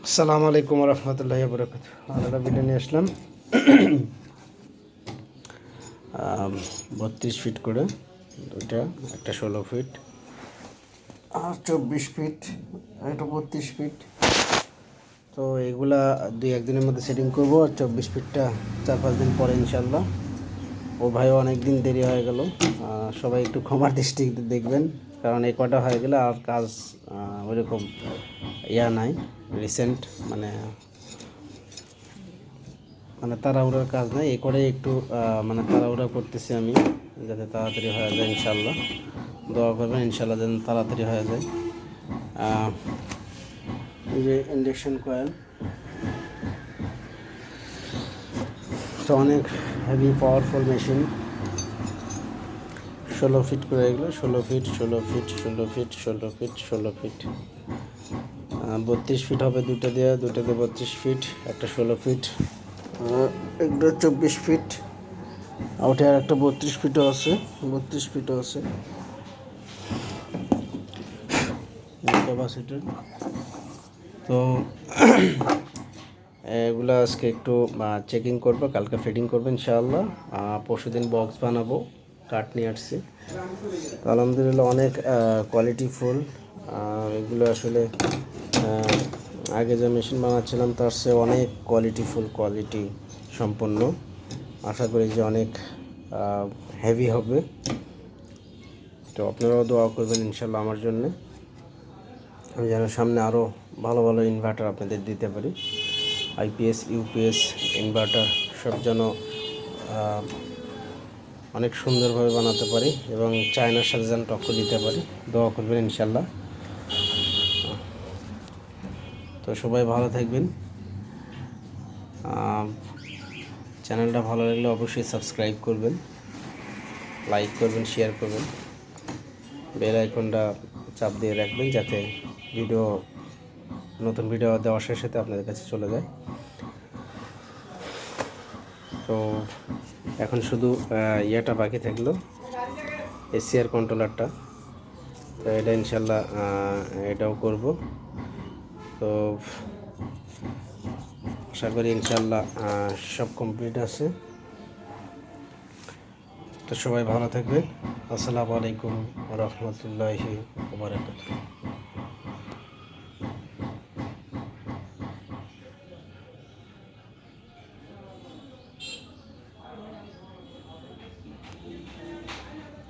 আসসালামু আলাইকুম রহমতুল্লাহি ওয়া বারাকাতুহু। আলাদা ভিডিও নিয়ে আসলাম 32 ফিট করে দুইটা, একটা 16 ফিট আর 24 ফিট, একটা 32 ফিট। তো এগুলা 2-1 দিনের মধ্যে সেটিং করবো, আর 24 ফিটটা 4-5 দিন পরে ইনশাল্লাহ। ও ভাইও অনেক দিন দেরি হয়ে গেল, সবাই একটু ক্ষমার দৃষ্টিতে দেখবেন, কারণ এই কটা হয়ে গেলে আর কাজ ওইরকম নাই রিসেন্ট, মানে মানে তাড়াহুড়োর কাজ নাই, এই করে একটু মানে তাড়াহুড়া করতেছি আমি, যাতে তাড়াতাড়ি হয়ে যায় ইনশাল্লাহ। দোয়া করবেন ইনশাল্লাহ যেন তাড়াতাড়ি হয়ে যায়। এই যে ইন্ডাকশন কয়েল, তো অনেক হেভি পাওয়ারফুল মেশিন। 16 ফিট করে এগুলো, 16 feet 16 feet 16 feet 16 feet 16 feet, 32 feet হবে দুটো দিয়ে 32 ফিট, একটা 16 ফিট, একটা 24 ফিট, ওটা আর একটা 32 ফিটও আছে, 32 ফিটও আছে ক্যাপাসিটার। তো এগুলো আজকে একটু চেকিং করবো, কালকে ফিটিং করবো ইনশাআল্লাহ। পরশু দিন বক্স বানাবো, কাঠ নিয়ে আসছি। তো আলহামদুলিল্লাহ অনেক কোয়ালিটিফুল। এগুলো আসলে আগে যে মেশিন বানাচ্ছিলাম তার চেয়ে অনেক কোয়ালিটি সম্পন্ন। আশা করি যে অনেক হেভি হবে। তো আপনারাও দোয়া করবেন ইনশাল্লাহ আমার জন্যে, আমি যেন সামনে আরও ভালো ভালো ইনভার্টার আপনাদের দিতে পারি। আইপিএস ইউপিএস ইনভার্টার সব যেন অনেক সুন্দরভাবে বানাতে পারি এবং চায়নার সাথে যেন টক্কর দিতে পারি। দোয়া করবেন ইনশাল্লাহ। তো সবাই ভালো থাকবেন। চ্যানেলটা ভালো লাগলে অবশ্যই সাবস্ক্রাইব করবেন, লাইক করবেন, শেয়ার করবেন, বেল আইকনটা চাপ দিয়ে রাখবেন যাতে নতুন ভিডিও দেওয়ার সাথে সাথে আপনাদের কাছে চলে যায়। তো এখন শুধু ইয়েটা বাকি থাকলো, এসিআর কন্ট্রোলারটা। তো এটা ইনশাল্লাহ এটাও করব। তো আশা করি ইনশাল্লাহ সব কমপ্লিট আছে। তো সবাই ভালো থাকবেন। আসসালামু আলাইকুম রহমতুল্লাহি ওয়া বারাকাতুহু।